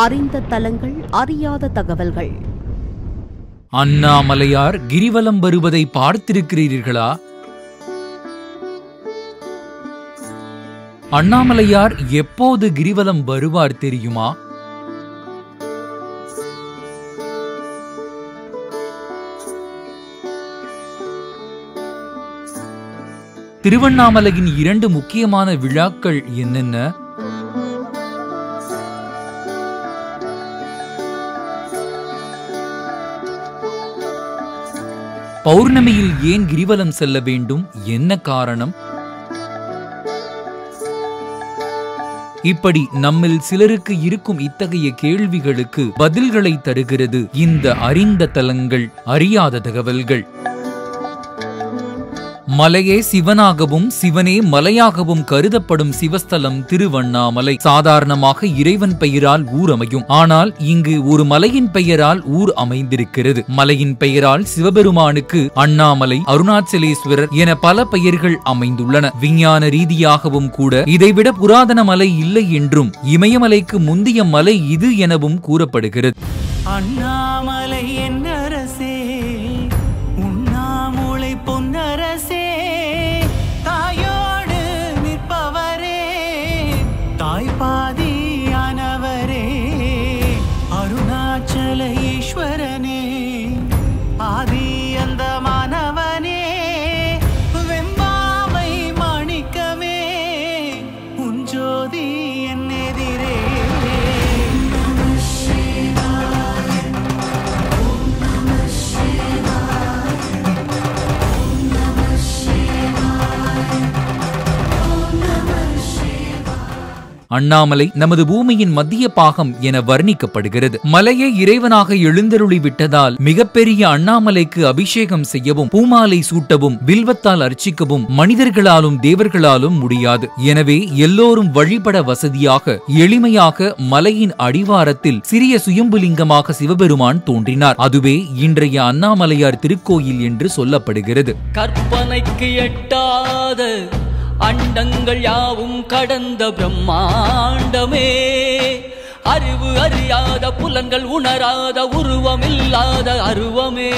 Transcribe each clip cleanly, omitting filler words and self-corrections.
அறிந்த தலங்கள், அறியாத தகவல்கள். அண்ணாமலையார் கிரிவலம் வருவதை பார்த்திருக்கிறீர்களா? அண்ணாமலையார் எப்போது கிரிவலம் வருவார் தெரியுமா? திருவண்ணாமலையின் 2 முக்கியமான விழாக்கள் என்னென்ன? பௌர்ணமியில் ஏன் கிரிவலம் செல்ல வேண்டும்? என்ன காரணம்? இப்படி நம்மில் சிலருக்கு இருக்கும் இத்தகைய கேள்விகளுக்கு பதில்களை தருகிறது இந்த அறிந்த தலங்கள், அறியாத தகவல்கள். மலையே சிவனாகவும் சிவனே மலையாகவும் கருதப்படும் சிவஸ்தலம் திருவண்ணாமலை. சாதாரணமாக இறைவன் பெயரால் ஊர் அமையும். ஆனால் இங்கு ஒரு மலையின் பெயரால் ஊர் அமைந்திருக்கிறது. மலையின் பெயரால் சிவபெருமானுக்கு அண்ணாமலை, அருணாச்சலேஸ்வரர் என பல பெயர்கள் அமைந்துள்ளன. விஞ்ஞான ரீதியாகவும் கூட இதைவிட புராதன மலை இல்லை என்றும், இமயமலைக்கு முந்திய மலை இது எனவும் கூறப்படுகிறது. அண்ணாமலை என்னரசே, உண்ணாமூளை பொன்னரசே, தாயோடு நிற்பவரே, தாய்பாதியானவரே, அருணாச்சல ஈஸ்வரனே, ஆதி அந்த மாணவனே, வெம்பாவை மாணிக்கமே, உஞ்சோதி என்னெதிரே. அண்ணாமலை நமது பூமியின் மத்திய பாகம் என வர்ணிக்கப்படுகிறது. மலையை இறைவனாக எழுந்தருளி விட்டதால் மிகப்பெரிய அண்ணாமலைக்கு அபிஷேகம் செய்யவும், பூமாலை சூட்டவும், வில்வத்தால் அர்ச்சிக்கவும் மனிதர்களாலும் தேவர்களாலும் முடியாது. எனவே எல்லோரும் வழிபட வசதியாக, எளிமையாக மலையின் அடிவாரத்தில் சிறிய சுயம்புலிங்கமாக சிவபெருமான் தோன்றினார். அதுவே இன்றைய அண்ணாமலையார் திருக்கோயில் என்று சொல்லப்படுகிறது. கற்பனைக்கு எட்டாத அண்டங்கள் யாவும் கடந்த பிரம்மாண்டமே, அறிவு அறியாத புலன்கள் உணராத உருவமில்லாத அருவமே.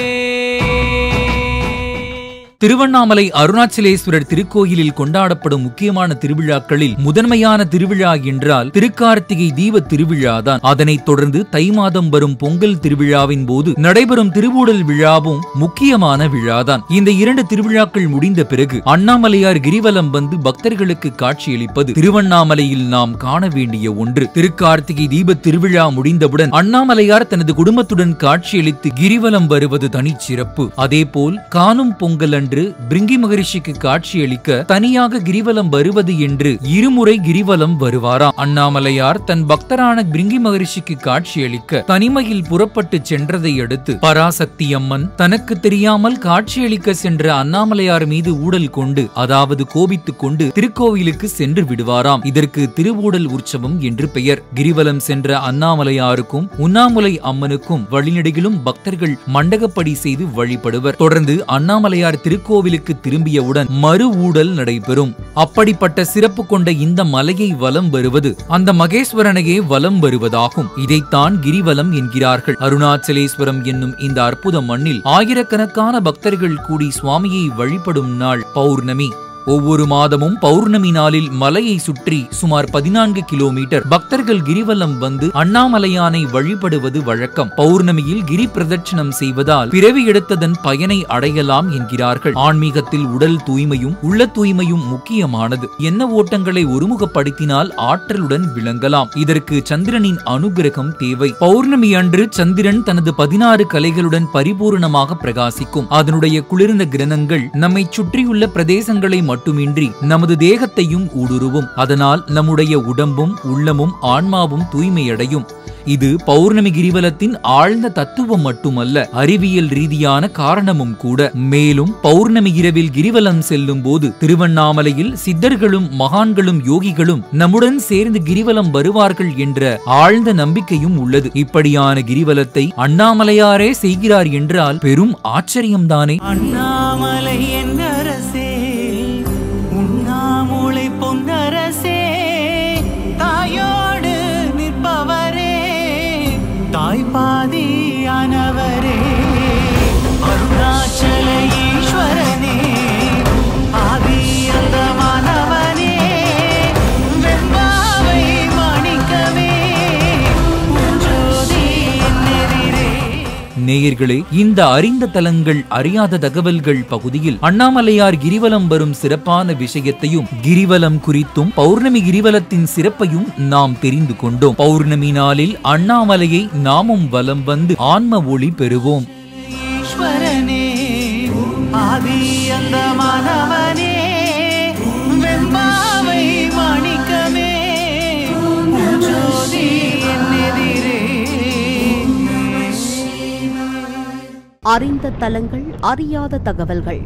திருவண்ணாமலை அருணாச்சலேஸ்வரர் திருக்கோயிலில் கொண்டாடப்படும் முக்கியமான திருவிழாக்களில் முதன்மையான திருவிழா என்றால் திருக்கார்த்திகை தீப திருவிழாதான். அதனைத் தொடர்ந்து தை மாதம் வரும் பொங்கல் திருவிழாவின் போது நடைபெறும் திருவூடல் விழாவும் முக்கியமான விழாதான். இந்த 2 திருவிழாக்கள் முடிந்த பிறகு அண்ணாமலையார் கிரிவலம் வந்து பக்தர்களுக்கு காட்சியளிப்பது திருவண்ணாமலையில் நாம் காண வேண்டிய ஒன்று. திருக்கார்த்திகை தீப திருவிழா முடிந்தவுடன் அண்ணாமலையார் தனது குடும்பத்துடன் காட்சியளித்து கிரிவலம் வருவது தனிச்சிறப்பு. அதேபோல் காணும் பொங்கல் பிரிங்கி மகரிஷிக்கு காட்சியளிக்க தனியாக கிரிவலம் வருவது என்று 2 முறை கிரிவலம் வருவாராம். அண்ணாமலையார் தன் பக்தரான பிரிங்கி மகரிஷிக்கு காட்சியளிக்க தனிமையில் புறப்பட்டு சென்றதை அடுத்து பராசக்தி அம்மன் தனக்கு தெரியாமல் காட்சியளிக்க சென்ற அண்ணாமலையார் மீது ஊடல் கொண்டு, அதாவது கோபித்துக் கொண்டு திருக்கோவிலுக்கு சென்று விடுவாராம். இதற்கு திருவூடல் உற்சவம் என்று பெயர். கிரிவலம் சென்ற அண்ணாமலையாருக்கும் உண்ணாமுலை அம்மனுக்கும் வழிநெடுகிலும் பக்தர்கள் மண்டகப்படி செய்து வழிபடுவர். தொடர்ந்து அண்ணாமலையார் திருக்கோவிலுக்கு திரும்பியவுடன் மறு ஊடல் நடைபெறும். அப்படிப்பட்ட சிறப்பு கொண்ட இந்த மலையை வலம் வருவது அந்த மகேஸ்வரனையே வலம் வருவதாகும். இதைத்தான் கிரிவலம் என்கிறார்கள். அருணாச்சலேஸ்வரம் என்னும் இந்த அற்புத மண்ணில் ஆயிரக்கணக்கான பக்தர்கள் கூடி சுவாமியை வழிபடும் நாள் பௌர்ணமி. ஒவ்வொரு மாதமும் பௌர்ணமி நாளில் மலையை சுற்றி சுமார் 14 கிலோமீட்டர் பக்தர்கள் கிரிவலம் வந்து அண்ணாமலையானை வழிபடுவது வழக்கம். பௌர்ணமியில் கிரி பிரதட்சணம் செய்வதால் பிறவி எடுத்ததன் பயனை அடையலாம் என்கிறார்கள். ஆன்மீகத்தில் உடல் தூய்மையும் உள்ள தூய்மையும் முக்கியமானது. எண்ண ஓட்டங்களை ஒருமுகப்படுத்தினால் ஆற்றலுடன் விளங்கலாம். இதற்கு சந்திரனின் அனுகிரகம் தேவை. பௌர்ணமி அன்று சந்திரன் தனது 16 கலைகளுடன் பரிபூர்ணமாக பிரகாசிக்கும். அதனுடைய குளிர்ந்த கிரணங்கள் நம்மை சுற்றியுள்ள பிரதேசங்களை மட்டுமின்றி நமது தேகத்தையும் ஊடுருவும். அதனால் நம்முடைய உடம்பும் உள்ளமும் ஆன்மாவும் தூய்மையடையும். இது பௌர்ணமி கிரிவலத்தின் ஆழ்ந்த தத்துவம் மட்டுமல்ல, அறிவியல் ரீதியான காரணமும் கூட. மேலும் பௌர்ணமி இரவில் கிரிவலம் செல்லும் போது திருவண்ணாமலையில் சித்தர்களும் மகான்களும் யோகிகளும் நம்முடன் சேர்ந்து கிரிவலம் வருவார்கள் என்ற ஆழ்ந்த நம்பிக்கையும் உள்ளது. இப்படியான கிரிவலத்தை அண்ணாமலையாரே செய்கிறார் என்றால் பெரும் ஆச்சரியம்தானே. அண்ணாமலை என்னரசே, உண்ணாமூளை பொன்னரசே, தாயோடு நிற்பவரே, நேயர்களே, இந்த அறிந்த தலங்கள் அறியாத தகவல்கள் பகுதியில் அண்ணாமலையார் கிரிவலம் வரும் சிறப்பான விஷயத்தையும் கிரிவலம் குறித்தும் பௌர்ணமி கிரிவலத்தின் சிறப்பையும் நாம் தெரிந்து கொண்டோம். பௌர்ணமி நாளில் அண்ணாமலையை நாமும் வலம் வந்து ஆன்ம ஒளி பெறுவோம். ஈஸ்வரனே ஆதி அந்த மாணவனே வெம்பாவை மாணிக்கமே ஜோதி என்னெதிரே. அறிந்த தலங்கள் அறியாத தகவல்கள்.